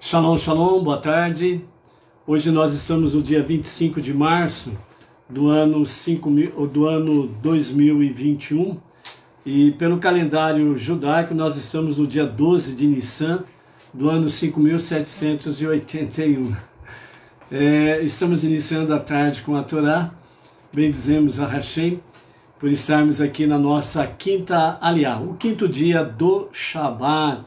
Shalom, shalom, boa tarde. Hoje nós estamos no dia 25 de março do ano 2021 e pelo calendário judaico nós estamos no dia 12 de Nissan do ano 5781. Estamos iniciando a tarde com a Torá, bendizemos a Hashem por estarmos aqui na nossa quinta aliá, o quinto dia do Shabat,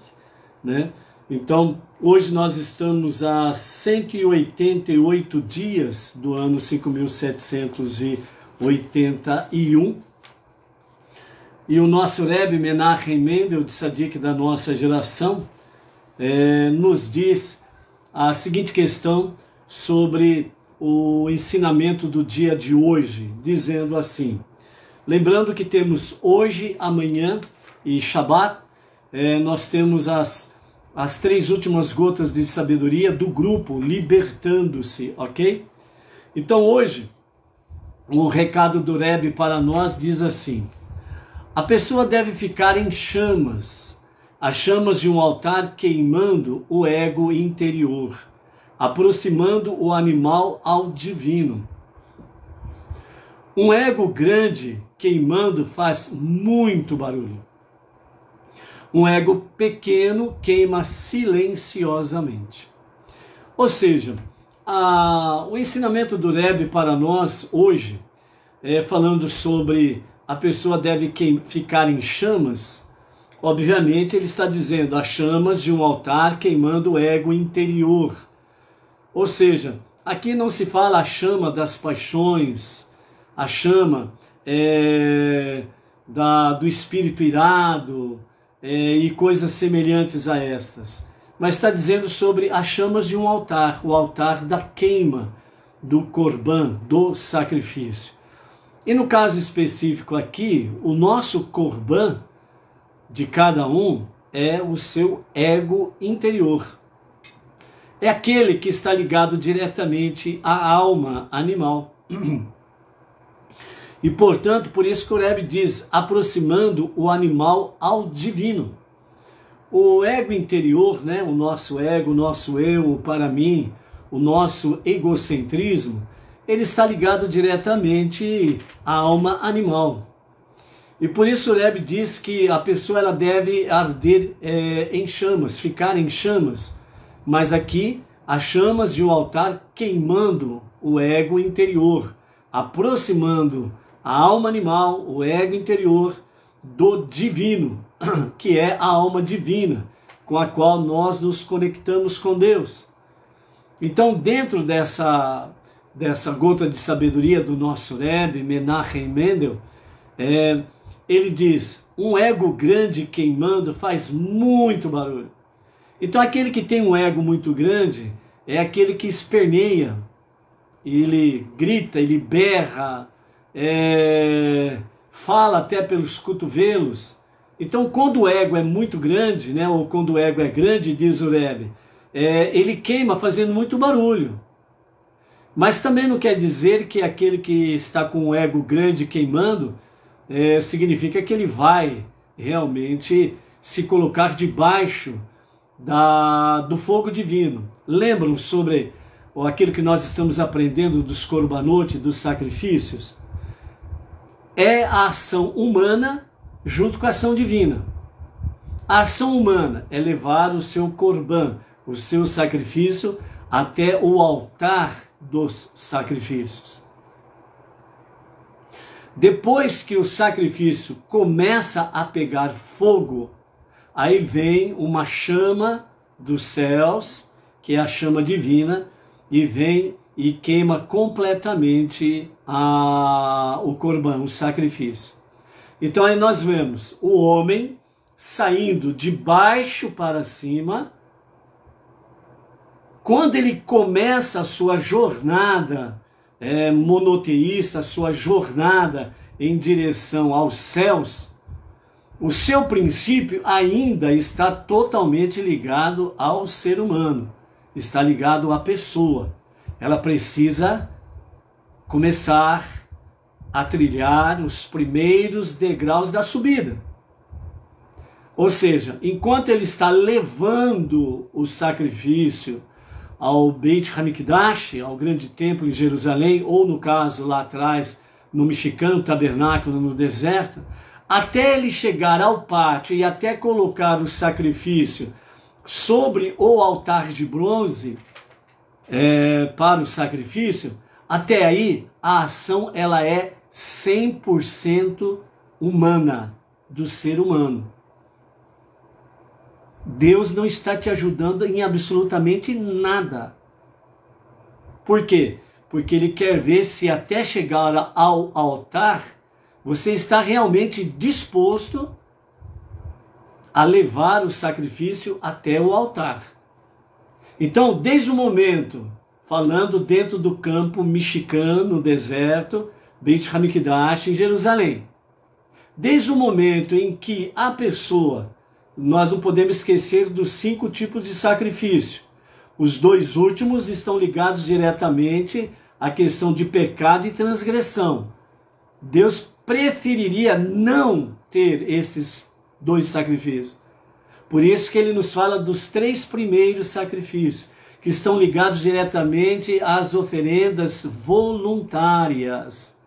né? Então, hoje nós estamos a 188 dias do ano 5781 e o nosso Rebbe Menachem Mendel, de Tzadik da nossa geração, nos diz a seguinte questão sobre o ensinamento do dia de hoje, dizendo assim: lembrando que temos hoje, amanhã e Shabat, nós temos as três últimas gotas de sabedoria do grupo Libertando-se, ok? Então hoje, o recado do Rebbe para nós diz assim: a pessoa deve ficar em chamas, as chamas de um altar, queimando o ego interior, aproximando o animal ao divino. Um ego grande queimando faz muito barulho. Um ego pequeno queima silenciosamente. Ou seja, o ensinamento do Rebbe para nós hoje, falando sobre a pessoa deve ficar em chamas, obviamente ele está dizendo as chamas de um altar queimando o ego interior. Ou seja, aqui não se fala a chama das paixões, a chama do espírito irado, e coisas semelhantes a estas, mas está dizendo sobre as chamas de um altar, o altar da queima, do corban, do sacrifício. E no caso específico aqui, o nosso corban de cada um é o seu ego interior. É aquele que está ligado diretamente à alma animal. E, portanto, por isso que o Rebbe diz, aproximando o animal ao divino. O ego interior, né, o nosso ego, o nosso eu, o para mim, o nosso egocentrismo, ele está ligado diretamente à alma animal. E por isso o Rebbe diz que a pessoa ela deve arder em chamas, ficar em chamas. Mas aqui, as chamas de um altar queimando o ego interior, aproximando a alma animal, o ego interior, do divino, que é a alma divina, com a qual nós nos conectamos com Deus. Então, dentro dessa gota de sabedoria do nosso Rebbe, Menachem Mendel, ele diz, um ego grande queimando faz muito barulho. Então, aquele que tem um ego muito grande é aquele que esperneia, ele grita, ele berra, fala até pelos cotovelos. Então, quando o ego é muito grande, né, ou quando o ego é grande, diz o Rebbe, ele queima fazendo muito barulho. Mas também não quer dizer que aquele que está com o ego grande queimando, significa que ele vai realmente se colocar debaixo do fogo divino. Lembram sobre aquilo que nós estamos aprendendo dos korbanot, dos sacrifícios? É a ação humana junto com a ação divina. A ação humana é levar o seu korban, o seu sacrifício, até o altar dos sacrifícios. Depois que o sacrifício começa a pegar fogo, aí vem uma chama dos céus, que é a chama divina, e vem e queima completamente o corban, o sacrifício. Então aí nós vemos o homem saindo de baixo para cima. Quando ele começa a sua jornada monoteísta, a sua jornada em direção aos céus, o seu princípio ainda está totalmente ligado ao ser humano, está ligado à pessoa. Ela precisa começar a trilhar os primeiros degraus da subida. Ou seja, enquanto ele está levando o sacrifício ao Beit Hamikdash, ao grande templo em Jerusalém, ou no caso lá atrás, no Mexicano, tabernáculo no deserto, até ele chegar ao pátio e até colocar o sacrifício sobre o altar de bronze para o sacrifício, até aí a ação ela é 100% humana, do ser humano. Deus não está te ajudando em absolutamente nada. Por quê? Porque Ele quer ver se até chegar ao altar, você está realmente disposto a levar o sacrifício até o altar. Então, desde o momento, falando dentro do campo mexicano, no deserto, Beit Hamikdash, em Jerusalém, desde o momento em que a pessoa, nós não podemos esquecer dos 5 tipos de sacrifício. Os 2 últimos estão ligados diretamente à questão de pecado e transgressão. Deus preferiria não ter esses 2 sacrifícios. Por isso que ele nos fala dos 3 primeiros sacrifícios, que estão ligados diretamente às oferendas voluntárias.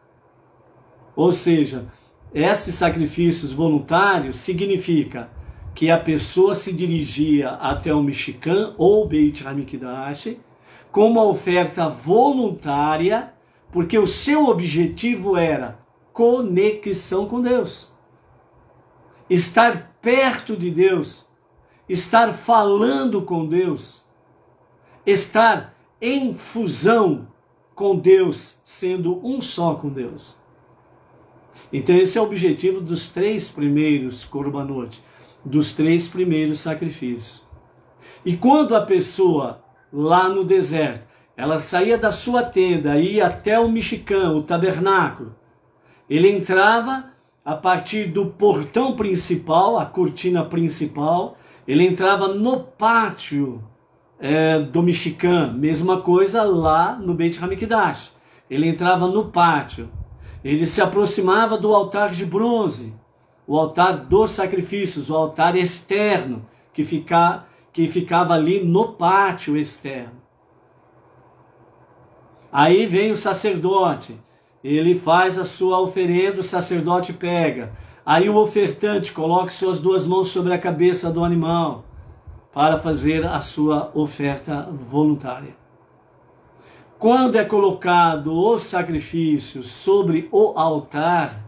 Ou seja, esses sacrifícios voluntários significa que a pessoa se dirigia até o Mishkan ou Beit Hamikdash com uma oferta voluntária, porque o seu objetivo era conexão com Deus, estar perto de Deus, estar falando com Deus, estar em fusão com Deus, sendo um só com Deus. Então esse é o objetivo dos 3 primeiros korbanot, dos 3 primeiros sacrifícios. E quando a pessoa, lá no deserto, ela saía da sua tenda, ia até o Mishkan, o tabernáculo, ele entrava a partir do portão principal, a cortina principal, ele entrava no pátio do Mishkan, mesma coisa lá no Beit Hamikdash. Ele entrava no pátio, ele se aproximava do altar de bronze, o altar dos sacrifícios, o altar externo, que ficava ali no pátio externo. Aí vem o sacerdote, ele faz a sua oferenda, o sacerdote pega. Aí o ofertante coloca suas 2 mãos sobre a cabeça do animal para fazer a sua oferta voluntária. Quando é colocado o sacrifício sobre o altar,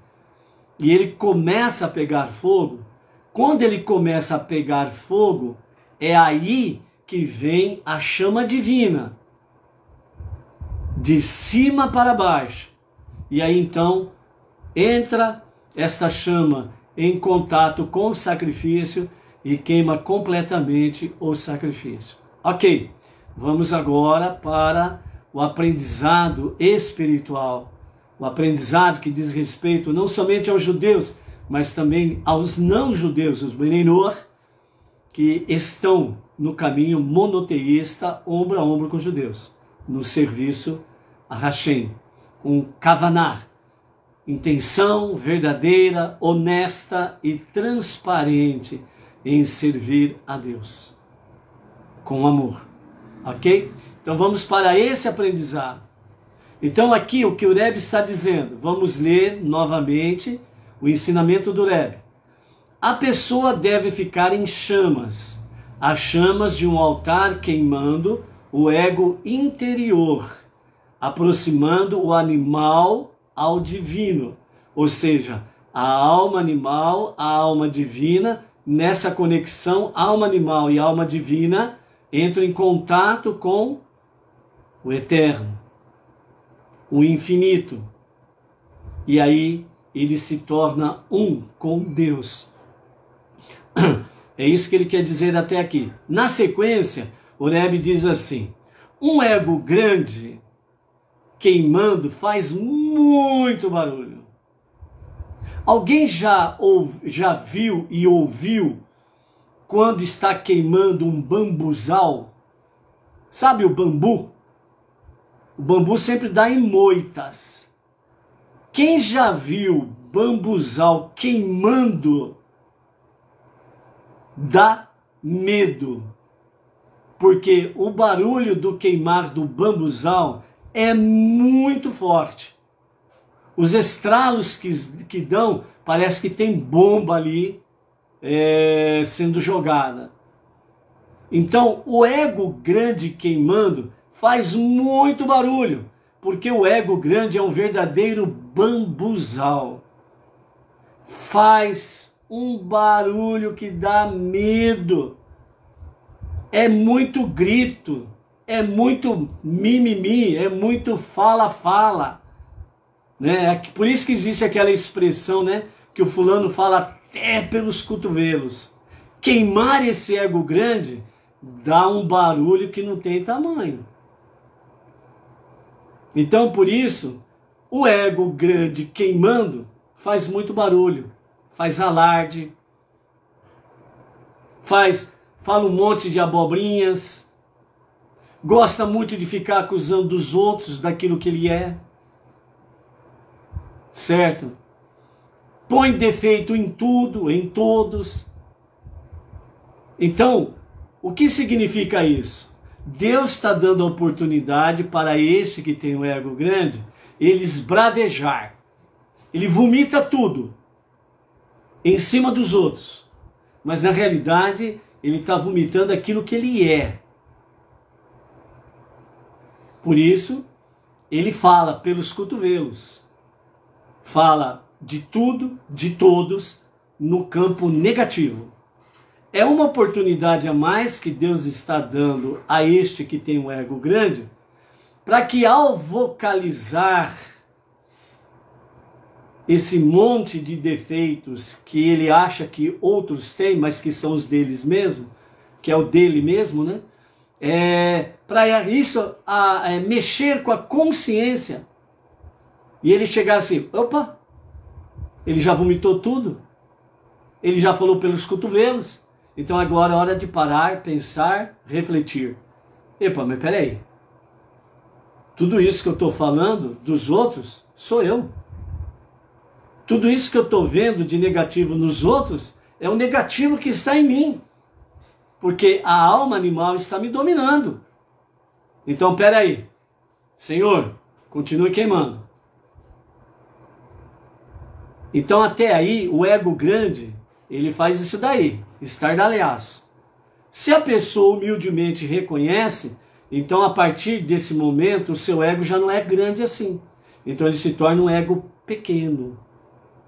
e ele começa a pegar fogo, quando ele começa a pegar fogo, é aí que vem a chama divina, de cima para baixo. E aí então entra esta chama em contato com o sacrifício e queima completamente o sacrifício. Ok, vamos agora para o aprendizado espiritual. O aprendizado que diz respeito não somente aos judeus, mas também aos não-judeus, os Bnei Noach, que estão no caminho monoteísta, ombro a ombro com os judeus, no serviço a Hashem, com Kavanah, intenção verdadeira, honesta e transparente em servir a Deus, com amor. Ok? Então vamos para esse aprendizado. Então aqui o que o Rebbe está dizendo, vamos ler novamente o ensinamento do Rebbe. A pessoa deve ficar em chamas, as chamas de um altar queimando o ego interior, aproximando o animal ao divino, ou seja, a alma animal, a alma divina, nessa conexão alma animal e alma divina entram em contato com o eterno, o infinito, e aí ele se torna um com Deus. É isso que ele quer dizer até aqui. Na sequência, o Rebbe diz assim: um ego grande queimando faz muito barulho. Alguém já viu e ouviu quando está queimando um bambuzal? Sabe o bambu? O bambu sempre dá em moitas. Quem já viu bambuzal queimando dá medo. Porque o barulho do queimar do bambuzal é muito forte. Os estralos que dão, parece que tem bomba ali sendo jogada. Então, o ego grande queimando faz muito barulho, porque o ego grande é um verdadeiro bambuzal. Faz um barulho que dá medo. É muito grito, é muito mimimi, é muito fala-fala. Né? Por isso que existe aquela expressão, né, que o fulano fala até pelos cotovelos. Queimar esse ego grande dá um barulho que não tem tamanho. Então, por isso, o ego grande queimando faz muito barulho, faz alarde, fala um monte de abobrinhas, gosta muito de ficar acusando os outros daquilo que ele é, certo? Põe defeito em tudo, em todos. Então, o que significa isso? Deus está dando a oportunidade para esse que tem o ego grande, ele esbravejar. Ele vomita tudo em cima dos outros. Mas na realidade, ele está vomitando aquilo que ele é. Por isso, ele fala pelos cotovelos. Fala de tudo, de todos, no campo negativo. É uma oportunidade a mais que Deus está dando a este que tem um ego grande, para que ao vocalizar esse monte de defeitos que ele acha que outros têm, mas que são os deles mesmo, que é o dele mesmo, né? Para isso mexer com a consciência e ele chegar assim, opa, ele já vomitou tudo, ele já falou pelos cotovelos, então agora é hora de parar, pensar, refletir. Epa, mas peraí, tudo isso que eu estou falando dos outros sou eu. Tudo isso que eu estou vendo de negativo nos outros é o negativo que está em mim. Porque a alma animal está me dominando. Então, peraí. Senhor, continue queimando. Então, até aí, o ego grande, ele faz isso daí, estardalhaço. Se a pessoa humildemente reconhece, então, a partir desse momento, o seu ego já não é grande assim. Então, ele se torna um ego pequeno.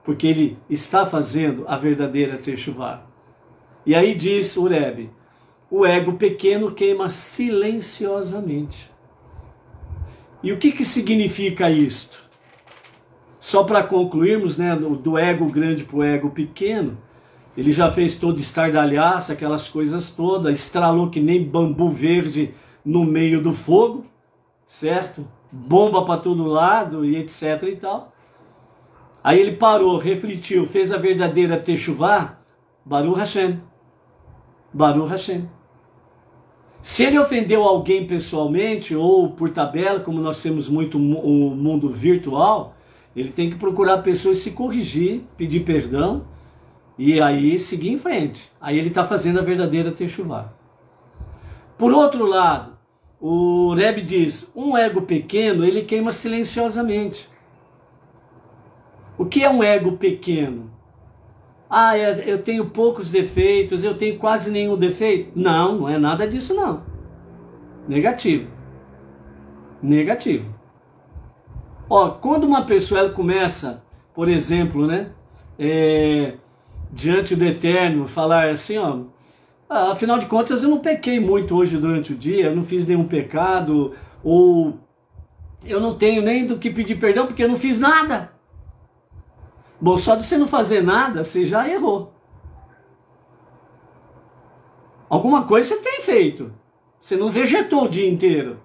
Porque ele está fazendo a verdadeira techuvá. E aí diz o Rebbe, o ego pequeno queima silenciosamente. E o que significa isto? Só para concluirmos, né, do ego grande para o ego pequeno, ele já fez todo estardalhaço, aquelas coisas todas, estralou que nem bambu verde no meio do fogo, certo? Bomba para todo lado e etc e tal. Aí ele parou, refletiu, fez a verdadeira techuvá, Baruch Hashem. Baruch Hashem. Se ele ofendeu alguém pessoalmente ou por tabela, como nós temos muito o mundo virtual, ele tem que procurar pessoas se corrigir, pedir perdão e aí seguir em frente. Aí ele está fazendo a verdadeira techuvá. Por outro lado, o Rebbe diz, um ego pequeno, ele queima silenciosamente. O que é um ego pequeno? Ah, eu tenho poucos defeitos, eu tenho quase nenhum defeito. Não, não é nada disso não. Negativo. Negativo. Ó, quando uma pessoa ela começa, por exemplo, né, diante do Eterno, falar assim, ó, afinal de contas eu não pequei muito hoje durante o dia, eu não fiz nenhum pecado, ou eu não tenho nem do que pedir perdão porque eu não fiz nada. Bom, só de você não fazer nada, você já errou. Alguma coisa você tem feito. Você não vegetou o dia inteiro.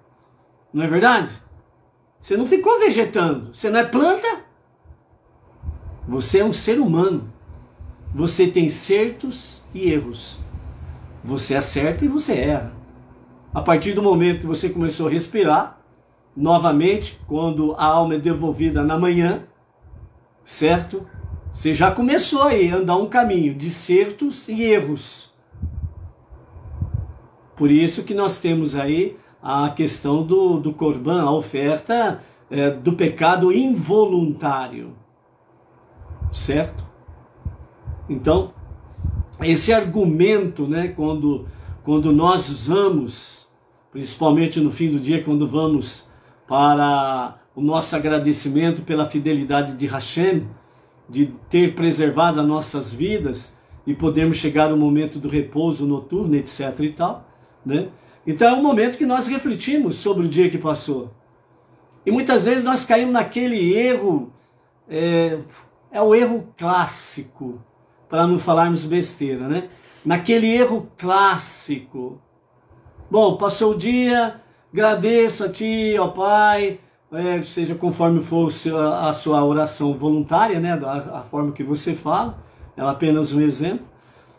Não é verdade? Você não ficou vegetando. Você não é planta. Você é um ser humano. Você tem certos e erros. Você acerta e você erra. A partir do momento que você começou a respirar, novamente, quando a alma é devolvida na manhã, certo? Você já começou aí a andar um caminho de certos e erros. Por isso que nós temos aí a questão do Corban, a oferta do pecado involuntário, certo? Então, esse argumento, né, quando nós usamos, principalmente no fim do dia, quando vamos para o nosso agradecimento pela fidelidade de Hashem, de ter preservado as nossas vidas e podermos chegar ao momento do repouso noturno, etc. e tal, né? Então é um momento que nós refletimos sobre o dia que passou. E muitas vezes nós caímos naquele erro, é o erro clássico, para não falarmos besteira, né? Naquele erro clássico. Bom, passou o dia, agradeço a Ti, ó Pai, seja conforme for a sua oração voluntária, né? A forma que você fala, é apenas um exemplo.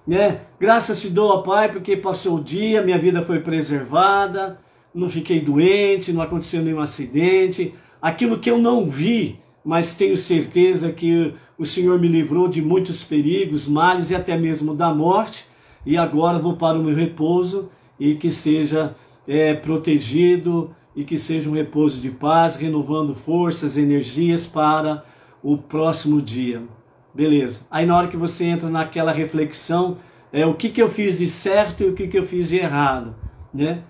Né? Graças te dou, ó Pai, porque passou o dia, minha vida foi preservada, não fiquei doente, não aconteceu nenhum acidente. Aquilo que eu não vi, mas tenho certeza que o Senhor me livrou de muitos perigos, males e até mesmo da morte. E agora vou para o meu repouso e que seja protegido e que seja um repouso de paz, renovando forças, energias para o próximo dia. Beleza. Aí na hora que você entra naquela reflexão, o que eu fiz de certo e o que eu fiz de errado, né?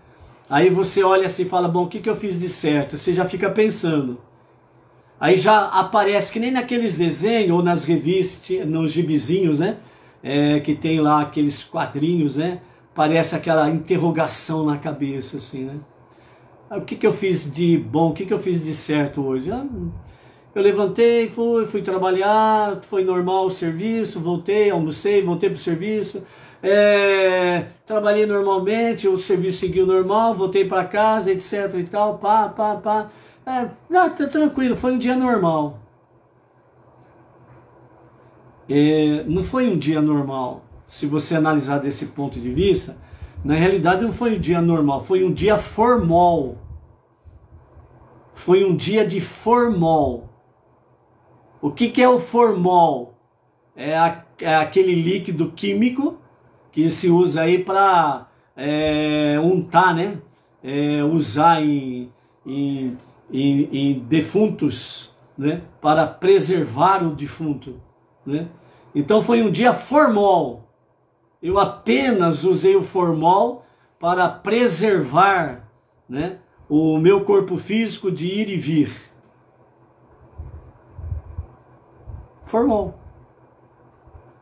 Aí você olha assim e fala, bom, o que eu fiz de certo? Você já fica pensando. Aí já aparece, que nem naqueles desenhos ou nas revistas, nos gibizinhos, né? Que tem lá aqueles quadrinhos, né? Parece aquela interrogação na cabeça, assim, né? O que eu fiz de bom, o que eu fiz de certo hoje? Eu levantei, fui trabalhar, foi normal o serviço, voltei, almocei, voltei para o serviço, trabalhei normalmente, o serviço seguiu normal, voltei para casa, etc e tal, tá tranquilo, foi um dia normal. Não foi um dia normal, se você analisar desse ponto de vista, na realidade não foi um dia normal, foi um dia formal. Foi um dia de formol. O que é o formol? É aquele líquido químico que se usa aí para untar, né? Usar em defuntos, né? Para preservar o defunto, né? Então foi um dia formol. Eu apenas usei o formol para preservar, né, o meu corpo físico de ir e vir. Formol.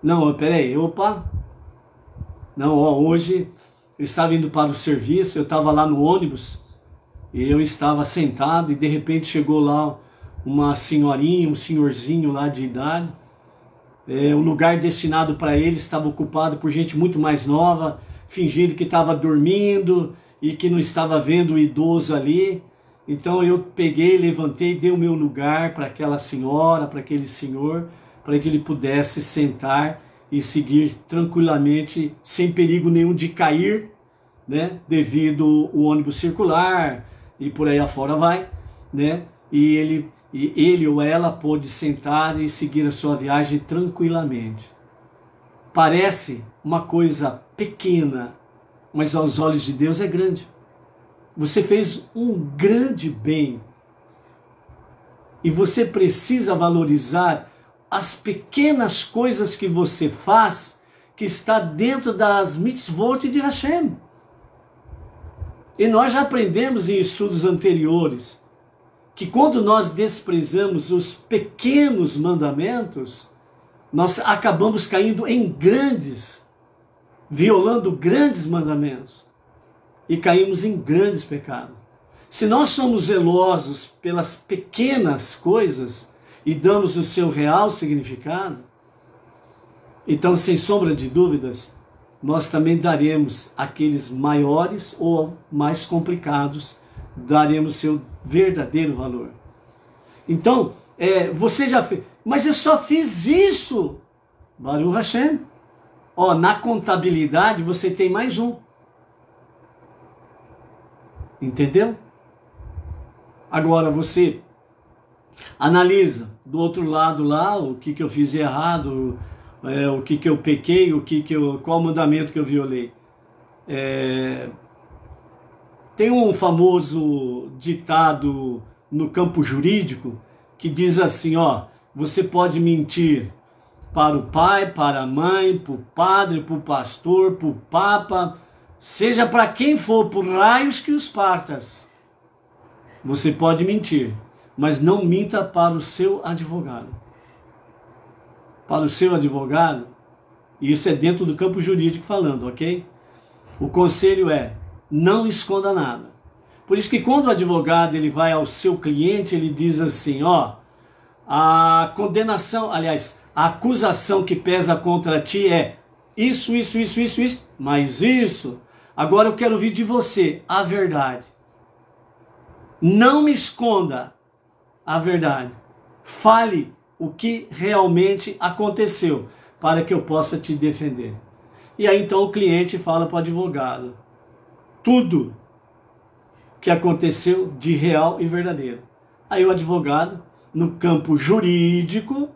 Não, peraí, opa. Não, hoje eu estava indo para o serviço, eu estava lá no ônibus, e eu estava sentado e de repente chegou lá uma senhorinha, um senhorzinho lá de idade. O lugar destinado para ele estava ocupado por gente muito mais nova, fingindo que estava dormindo e que não estava vendo o idoso ali. Então eu peguei, levantei, dei o meu lugar para aquela senhora, para aquele senhor, para que ele pudesse sentar e seguir tranquilamente, sem perigo nenhum de cair, né, devido o ônibus circular e por aí afora vai, né, e ele ou ela pôde sentar e seguir a sua viagem tranquilamente. Parece uma coisa pequena, mas aos olhos de Deus é grande. Você fez um grande bem. E você precisa valorizar as pequenas coisas que você faz, que está dentro das mitzvot de Hashem. E nós já aprendemos em estudos anteriores que quando nós desprezamos os pequenos mandamentos, nós acabamos caindo em grandes, violando grandes mandamentos e caímos em grandes pecados. Se nós somos zelosos pelas pequenas coisas e damos o seu real significado, então, sem sombra de dúvidas, nós também daremos aqueles maiores ou mais complicados, daremos seu verdadeiro valor. Então, você já fez, mas eu só fiz isso. Baruch Hashem. Na contabilidade você tem mais um. Entendeu? Agora você analisa do outro lado lá o que eu fiz errado, o que eu pequei, qual mandamento que eu violei. Tem um famoso ditado no campo jurídico que diz assim, ó, você pode mentir para o pai, para a mãe, para o padre, para o pastor, para o papa, seja para quem for, por raios que os partas. Você pode mentir, mas não minta para o seu advogado. Para o seu advogado, e isso é dentro do campo jurídico falando, ok? O conselho é, não esconda nada. Por isso que quando o advogado ele vai ao seu cliente, ele diz assim, ó, a condenação, aliás, a acusação que pesa contra ti é isso, mas isso, agora eu quero ouvir de você a verdade. Não me esconda a verdade. Fale o que realmente aconteceu, para que eu possa te defender. E aí então o cliente fala para o advogado tudo que aconteceu de real e verdadeiro. Aí o advogado, no campo jurídico,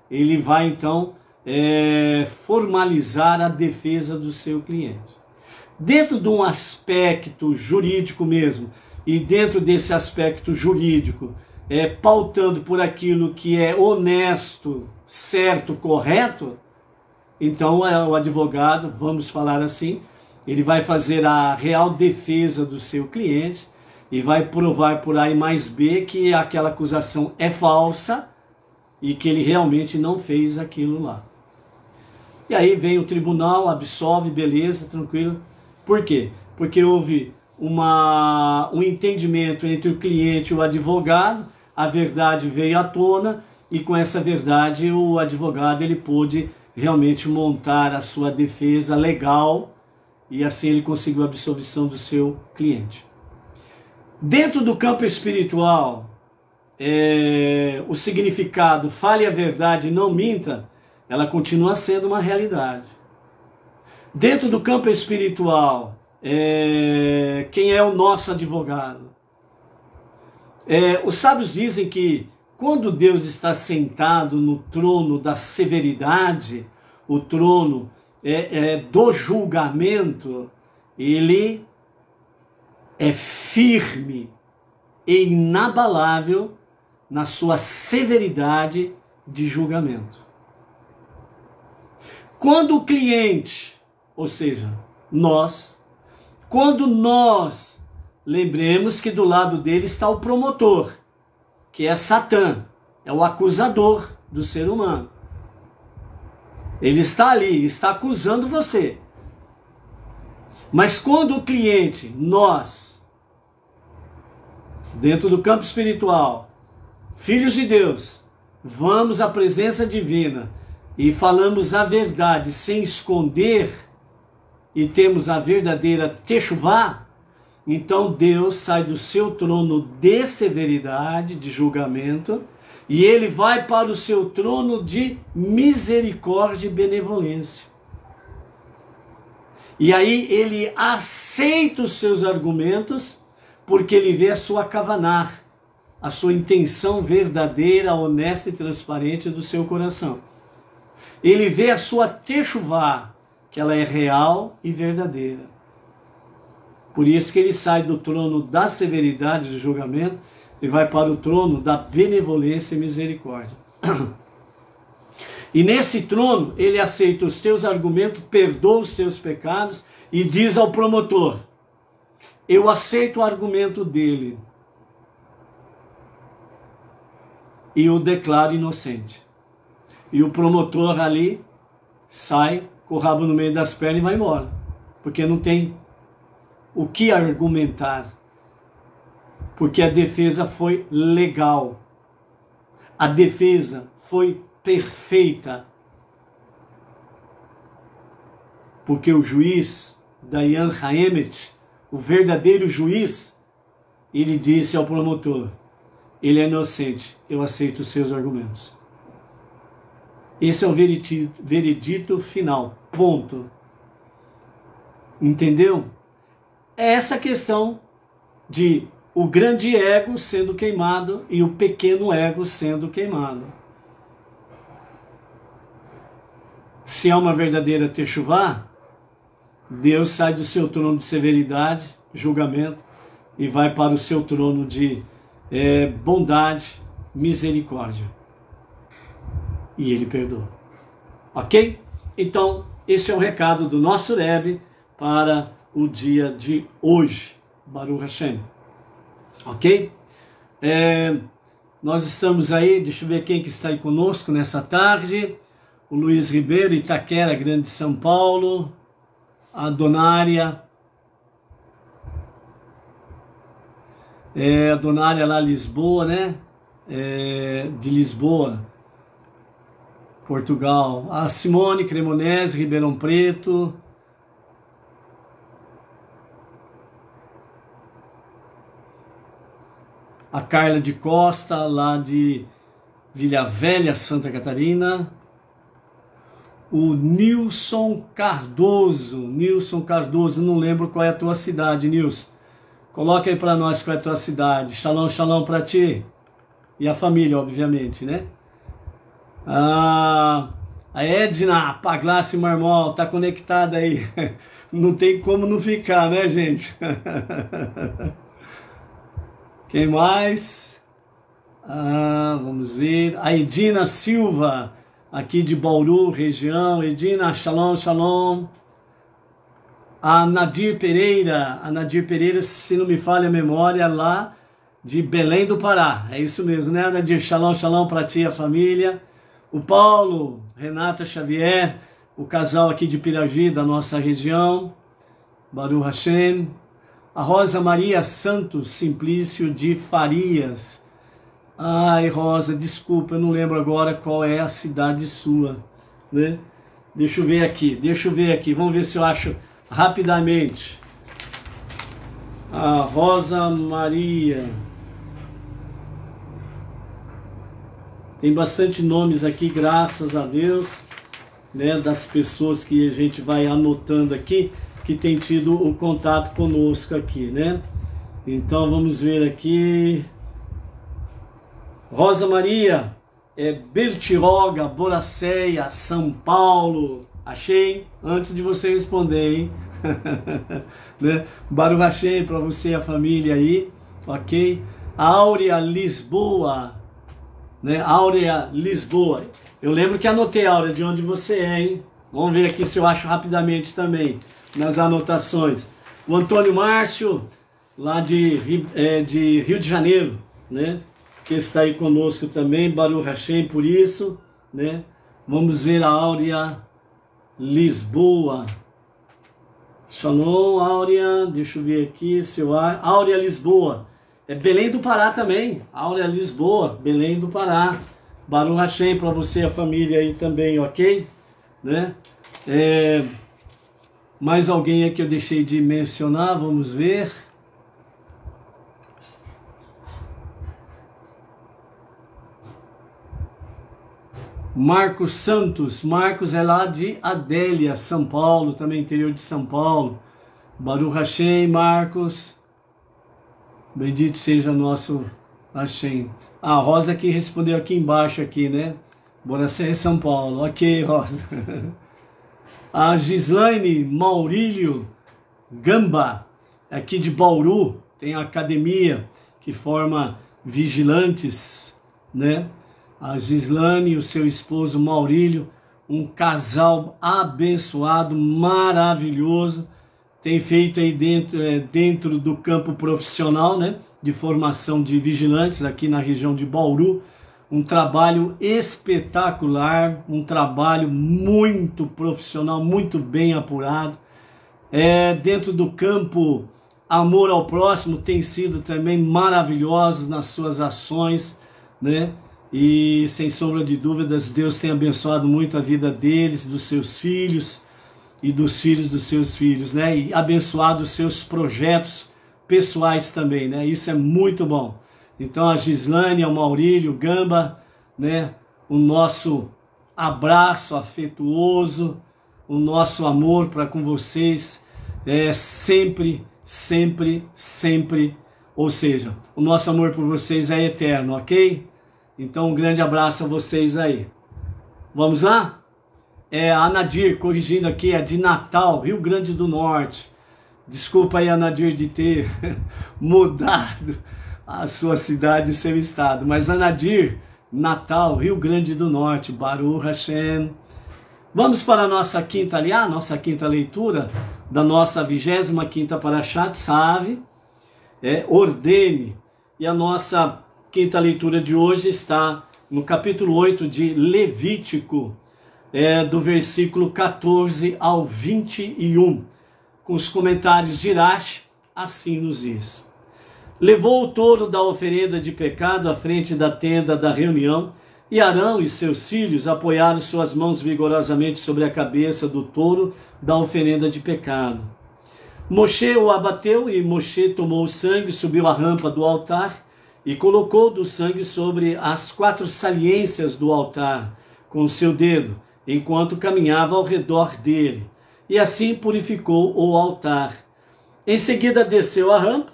ele vai então formalizar a defesa do seu cliente. Dentro de um aspecto jurídico mesmo, e dentro desse aspecto jurídico, pautando por aquilo que é honesto, certo, correto, então o advogado, vamos falar assim, ele vai fazer a real defesa do seu cliente e vai provar por A e mais B que aquela acusação é falsa e que ele realmente não fez aquilo lá. E aí vem o tribunal, absolve, beleza, tranquilo. Por quê? Porque houve um entendimento entre o cliente e o advogado, a verdade veio à tona e com essa verdade o advogado ele pôde realmente montar a sua defesa legal e assim ele conseguiu a absolvição do seu cliente. Dentro do campo espiritual, o significado fale a verdade e não minta, ela continua sendo uma realidade. Dentro do campo espiritual, quem é o nosso advogado? Os sábios dizem que quando Deus está sentado no trono da severidade, o trono do julgamento, ele é firme e inabalável na sua severidade de julgamento. Quando o cliente, ou seja, quando nós lembremos que do lado dele está o promotor, que é Satã, é o acusador do ser humano. Ele está ali, está acusando você. Mas quando o cliente, nós, dentro do campo espiritual, filhos de Deus, vamos à presença divina e falamos a verdade sem esconder e temos a verdadeira techuvá, então Deus sai do seu trono de severidade, de julgamento, e ele vai para o seu trono de misericórdia e benevolência. E aí ele aceita os seus argumentos, porque ele vê a sua kavaná, a sua intenção verdadeira, honesta e transparente do seu coração. Ele vê a sua techuvá, que ela é real e verdadeira. Por isso que ele sai do trono da severidade do julgamento e vai para o trono da benevolência e misericórdia. E nesse trono ele aceita os teus argumentos, perdoa os teus pecados e diz ao promotor, eu aceito o argumento dele e o declaro inocente. E o promotor ali sai com o rabo no meio das pernas e vai embora, porque não tem o que argumentar, porque a defesa foi legal, a defesa foi perfeita, porque o juiz, Dayan Haemet, o verdadeiro juiz, ele disse ao promotor, ele é inocente, eu aceito os seus argumentos. Esse é o veredito final, ponto. Entendeu? É essa questão de o grande ego sendo queimado e o pequeno ego sendo queimado. Se há uma verdadeira techuvá, Deus sai do seu trono de severidade, julgamento, e vai para o seu trono de bondade, misericórdia. E ele perdoa. Ok? Então, esse é o recado do nosso Rebbe para o dia de hoje. Baruch Hashem. Ok? Nós estamos aí, deixa eu ver quem que está aí conosco nessa tarde. O Luiz Ribeiro, Itaquera, Grande São Paulo. A Donária. A Donária lá, Lisboa, né? De Lisboa, Portugal. A Simone Cremonese, Ribeirão Preto. A Carla de Costa, lá de Vila Velha, Santa Catarina. O Nilson Cardoso. Nilson Cardoso, não lembro qual é a tua cidade, Nilson. Coloca aí para nós qual é a tua cidade. Shalom, shalom para ti. E a família, obviamente, né? A Edna Paglassi Marmol tá conectada aí. Não tem como não ficar, né, gente? Quem mais? Vamos ver. A Edina Silva, aqui de Bauru, região. Edina, shalom, shalom. A Nadir Pereira, se não me falha a memória, lá de Belém do Pará. É isso mesmo, né, Nadir? Shalom, shalom para ti e a família. O Paulo, Renata Xavier, o casal aqui de Piragi, da nossa região. Baruch Hashem. A Rosa Maria Santos Simplício de Farias. Ai, Rosa, desculpa, eu não lembro agora qual é a cidade sua, né? Deixa eu ver aqui, vamos ver se eu acho rapidamente. A Rosa Maria. Tem bastante nomes aqui, graças a Deus, né, das pessoas que a gente vai anotando aqui, que tem tido o contato conosco aqui, né? Então vamos ver aqui. Rosa Maria, Bertiroga, Boracéia, São Paulo. Achei antes de você responder, hein? Né? Baruch Hashem para você e a família aí, ok? Áurea Lisboa, né? Áurea Lisboa. Eu lembro que anotei, Áurea, de onde você é, hein? Vamos ver aqui se eu acho rapidamente também nas anotações. O Antônio Márcio, lá de Rio de Janeiro, né? Que está aí conosco também, Baruch Hashem por isso, né? Vamos ver a Áurea Lisboa. Shalom, Áurea, deixa eu ver aqui, Áurea Lisboa. É Belém do Pará também, Áurea Lisboa, Belém do Pará. Baruch Hashem para você e a família aí também, ok? Né? Mais alguém aqui eu deixei de mencionar, vamos ver. Marcos Santos, Marcos é lá de Adélia, São Paulo, também interior de São Paulo. Baruch Hashem, Marcos. Bendito seja nosso Hashem. A Rosa que respondeu aqui embaixo, aqui, né? Boracéia, São Paulo. Ok, Rosa. A Gislaine Maurílio Gamba, aqui de Bauru, tem a academia que forma vigilantes, né? A Gislaine e o seu esposo Maurílio, um casal abençoado, maravilhoso, tem feito aí dentro do campo profissional, né, de formação de vigilantes aqui na região de Bauru, um trabalho espetacular, um trabalho muito profissional, muito bem apurado. Dentro do campo amor ao próximo tem sido também maravilhosos nas suas ações, né? E sem sombra de dúvidas, Deus tem abençoado muito a vida deles, dos seus filhos e dos filhos dos seus filhos, né? E abençoado os seus projetos pessoais também, né? Isso é muito bom. Então a Gislaine, ao Maurílio Gamba, né? O nosso abraço afetuoso, o nosso amor para com vocês sempre, sempre, sempre. Ou seja, o nosso amor por vocês é eterno, ok? Então, um grande abraço a vocês aí. Vamos lá? A Nadir, corrigindo aqui, é de Natal, Rio Grande do Norte. Desculpa aí a Nadir de ter mudado a sua cidade e seu estado, mas a Nadir, Natal, Rio Grande do Norte, Baruch Hashem. Vamos para a nossa quinta aliá, nossa quinta leitura da nossa 25ª Parashá Tzav, Ordene. E a nossa quinta leitura de hoje está no capítulo 8 de Levítico, do versículo 14 ao 21, com os comentários de Rashi, assim nos diz. Levou o touro da oferenda de pecado à frente da tenda da reunião, e Arão e seus filhos apoiaram suas mãos vigorosamente sobre a cabeça do touro da oferenda de pecado. Moshe o abateu, e Moshe tomou o sangue, subiu a rampa do altar e colocou do sangue sobre as 4 saliências do altar com o seu dedo, enquanto caminhava ao redor dele, e assim purificou o altar. Em seguida desceu a rampa,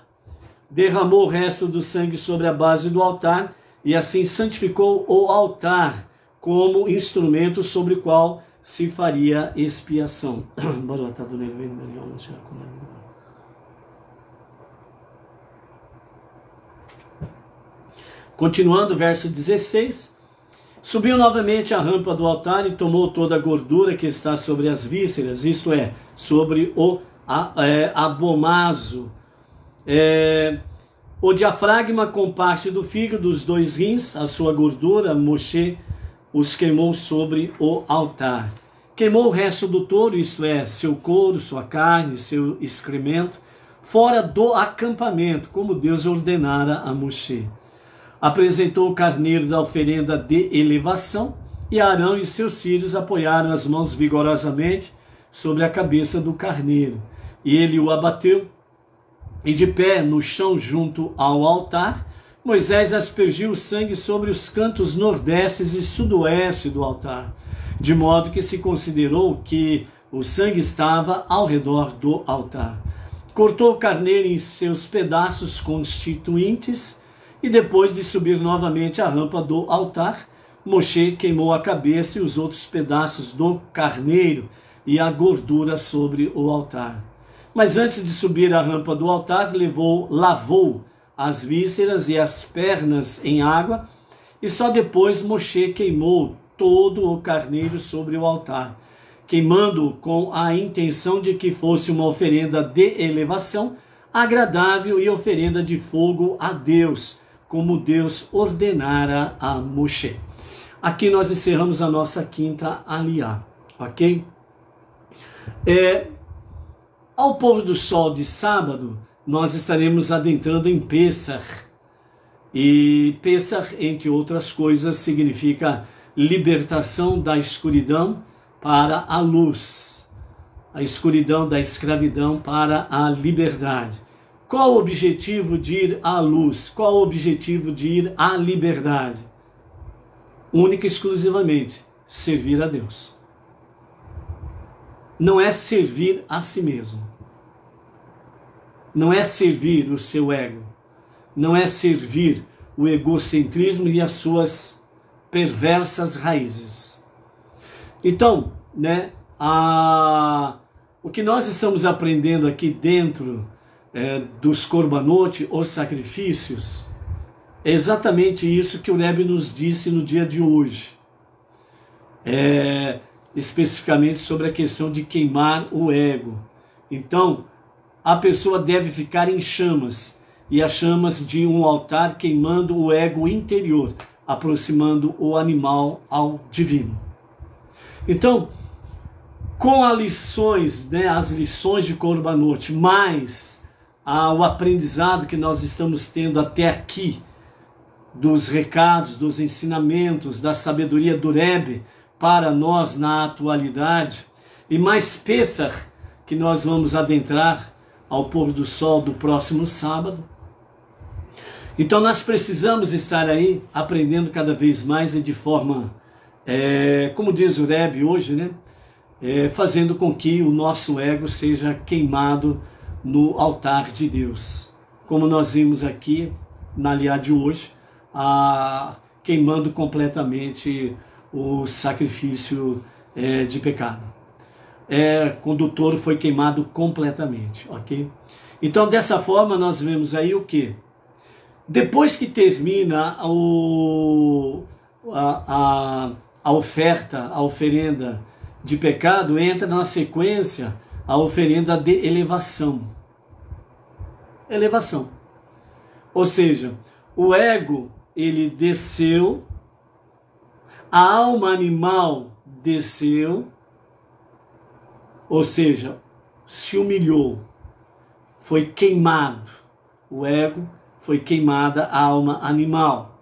derramou o resto do sangue sobre a base do altar, e assim santificou o altar como instrumento sobre o qual se faria expiação. Continuando, verso 16. Subiu novamente a rampa do altar e tomou toda a gordura que está sobre as vísceras, isto é, sobre o abomaso, o diafragma com parte do fígado, os 2 rins, a sua gordura. Moshe os queimou sobre o altar. Queimou o resto do touro, isto é, seu couro, sua carne, seu excremento, fora do acampamento, como Deus ordenara a Moshe. Apresentou o carneiro da oferenda de elevação, e Arão e seus filhos apoiaram as mãos vigorosamente sobre a cabeça do carneiro. E ele o abateu, e de pé no chão junto ao altar, Moisés aspergiu o sangue sobre os cantos nordestes e sudoeste do altar, de modo que se considerou que o sangue estava ao redor do altar. Cortou o carneiro em seus pedaços constituintes, e depois de subir novamente a rampa do altar, Moshe queimou a cabeça e os outros pedaços do carneiro e a gordura sobre o altar. Mas antes de subir a rampa do altar, lavou as vísceras e as pernas em água, e só depois Moshe queimou todo o carneiro sobre o altar, queimando-o com a intenção de que fosse uma oferenda de elevação, agradável e oferenda de fogo a Deus, como Deus ordenara a Moshe. Aqui nós encerramos a nossa quinta aliá, ok? Ao pôr do sol de sábado, nós estaremos adentrando em Pêssar. E Pêssar, entre outras coisas, significa libertação da escuridão para a luz, a escuridão da escravidão para a liberdade. Qual o objetivo de ir à luz? Qual o objetivo de ir à liberdade? Única e exclusivamente, servir a Deus. Não é servir a si mesmo. Não é servir o seu ego. Não é servir o egocentrismo e as suas perversas raízes. Então, o que nós estamos aprendendo aqui dentro dos korbanot, os sacrifícios, é exatamente isso que o Rebbe nos disse no dia de hoje. Especificamente sobre a questão de queimar o ego. Então, a pessoa deve ficar em chamas, e as chamas de um altar queimando o ego interior, aproximando o animal ao divino. Então, com as lições de korbanot, mais o aprendizado que nós estamos tendo até aqui, dos recados, dos ensinamentos, da sabedoria do Rebbe para nós na atualidade, e mais Pêssar, que nós vamos adentrar ao pôr do sol do próximo sábado. Então nós precisamos estar aí aprendendo cada vez mais e de forma, como diz o Rebbe hoje, fazendo com que o nosso ego seja queimado no altar de Deus. Como nós vimos aqui na aliá de hoje, queimando completamente o sacrifício de pecado. quando o touro foi queimado completamente, ok? Então, dessa forma, nós vemos aí o que? Depois que termina a oferta, a oferenda de pecado, entra na sequência a oferenda de elevação. Elevação. Ou seja, o ego, ele desceu, a alma animal desceu, ou seja, se humilhou, foi queimado. O ego foi queimada, a alma animal.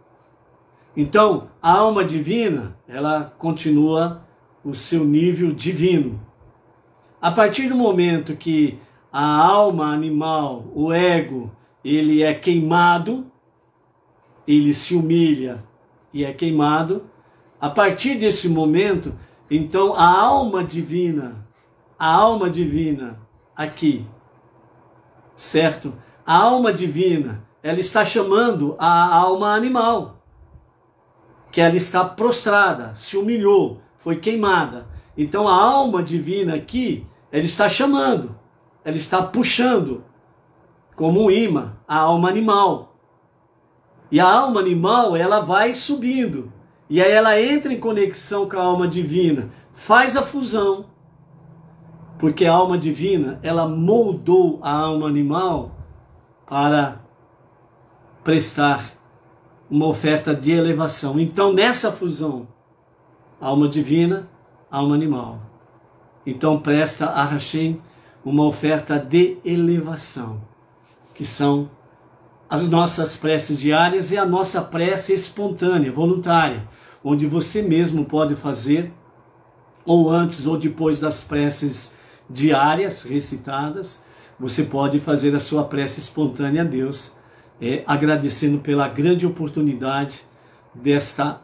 Então, a alma divina, ela continua o seu nível divino. A partir do momento que a alma animal, o ego, ele é queimado, ele se humilha e é queimado, a partir desse momento, então a alma divina aqui, certo? A alma divina, ela está chamando a alma animal, que ela está prostrada, se humilhou, foi queimada. Então a alma divina aqui, ela está chamando, ela está puxando, como um imã, a alma animal. E a alma animal, ela vai subindo, e aí ela entra em conexão com a alma divina, faz a fusão, porque a alma divina, ela moldou a alma animal para prestar uma oferta de elevação. Então, nessa fusão, alma divina, alma animal. Então, presta a Hashem uma oferta de elevação, que são as nossas preces diárias e a nossa prece espontânea, voluntária, onde você mesmo pode fazer, ou antes ou depois das preces diárias recitadas, você pode fazer a sua prece espontânea a Deus, agradecendo pela grande oportunidade desta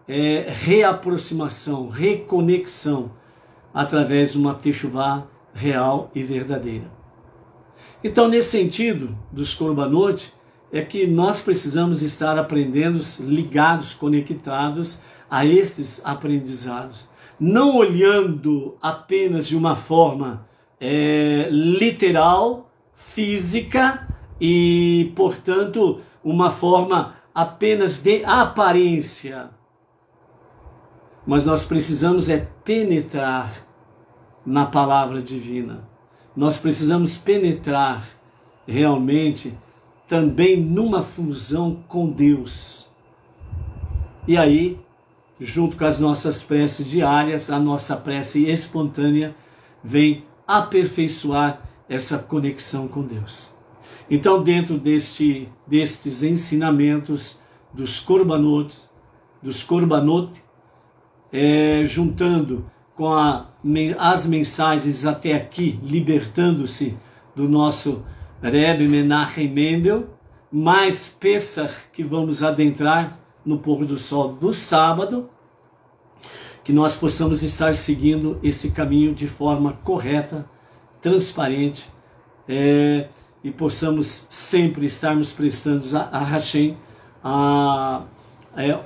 reaproximação, reconexão, através de uma techuvá real e verdadeira. Então, nesse sentido dos Korbanot, é que nós precisamos estar aprendendo, ligados, conectados a estes aprendizados, não olhando apenas de uma forma literal, física e, portanto, uma forma apenas de aparência. Mas nós precisamos penetrar na palavra divina. Nós precisamos penetrar realmente também numa fusão com Deus. E aí, junto com as nossas preces diárias, a nossa prece espontânea vem aperfeiçoar essa conexão com Deus. Então, dentro destes ensinamentos dos Korbanot, juntando com as mensagens até aqui, libertando-se do nosso Rebbe Menachem Mendel, mais Pesach, que vamos adentrar no pôr do sol do sábado, que nós possamos estar seguindo esse caminho de forma correta, transparente, e possamos sempre estarmos prestando a Hashem a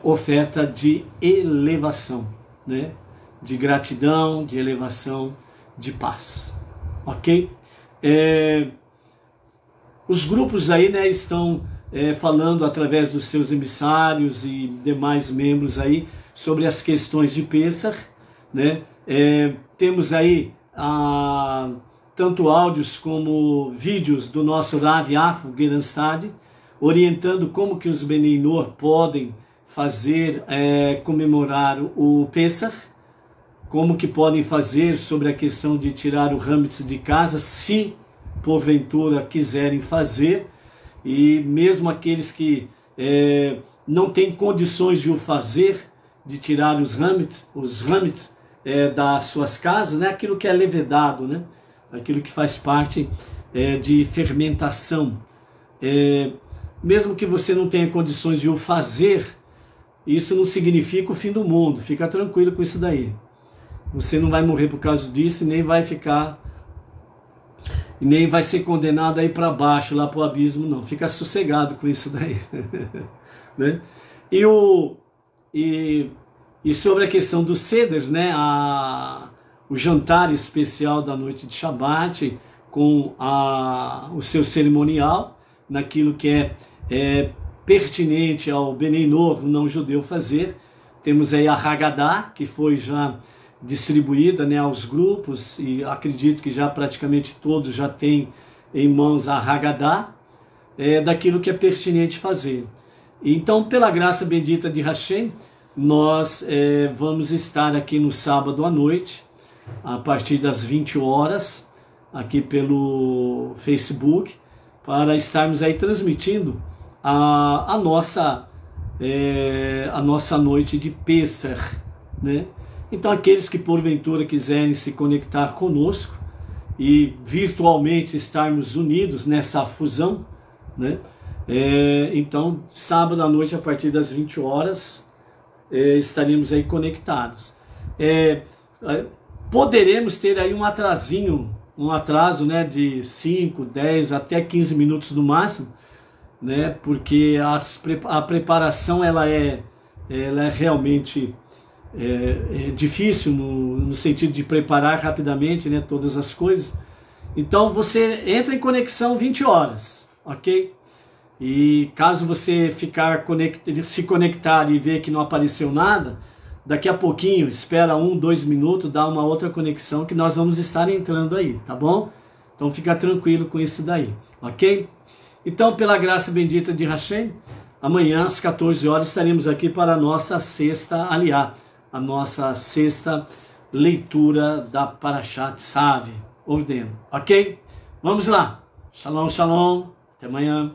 oferta de elevação, né? De gratidão, de elevação, de paz, ok? Os grupos aí, né, estão falando através dos seus emissários e demais membros aí sobre as questões de Pesach, né? Temos aí tanto áudios como vídeos do nosso Rav Yafo Geranstad, orientando como que os Benei Noach podem fazer, comemorar o Pesach, como que podem fazer sobre a questão de tirar o Hametz de casa, se porventura quiserem fazer, e mesmo aqueles que não têm condições de o fazer, de tirar os Hametz das suas casas, né? Aquilo que é levedado, né? Aquilo que faz parte de fermentação. Mesmo que você não tenha condições de o fazer, isso não significa o fim do mundo, fica tranquilo com isso daí. Você não vai morrer por causa disso, nem vai ser condenado aí para baixo, lá para o abismo, não. Fica sossegado com isso daí. Né? E sobre a questão do Seder, né? o jantar especial da noite de Shabat, com o seu cerimonial, naquilo que é pertinente ao Benei Noach, não judeu, fazer. Temos aí a Haggadah, que foi já distribuída, né, aos grupos, e acredito que já praticamente todos já têm em mãos a Haggadah, daquilo que é pertinente fazer. Então, pela graça bendita de Hashem, nós vamos estar aqui no sábado à noite, a partir das 20 horas, aqui pelo Facebook, para estarmos aí transmitindo a nossa noite de Pessach, né? Então, aqueles que porventura quiserem se conectar conosco e virtualmente estarmos unidos nessa fusão, né? Então, sábado à noite, a partir das 20 horas, estaremos aí conectados. Poderemos ter aí um atraso, né, de 5, 10 até 15 minutos no máximo, né, porque a preparação ela é realmente difícil no sentido de preparar rapidamente, né, todas as coisas. Então você entra em conexão 20 horas, ok? E caso você se conectar e ver que não apareceu nada, daqui a pouquinho, espera 1, 2 minutos, dá uma outra conexão que nós vamos estar entrando aí, tá bom? Então fica tranquilo com isso daí, ok? Então, pela graça bendita de Hashem, amanhã às 14 horas estaremos aqui para a nossa sexta aliá, a nossa sexta leitura da Parashat Tzav, ordeno, ok? Vamos lá, shalom, shalom, até amanhã.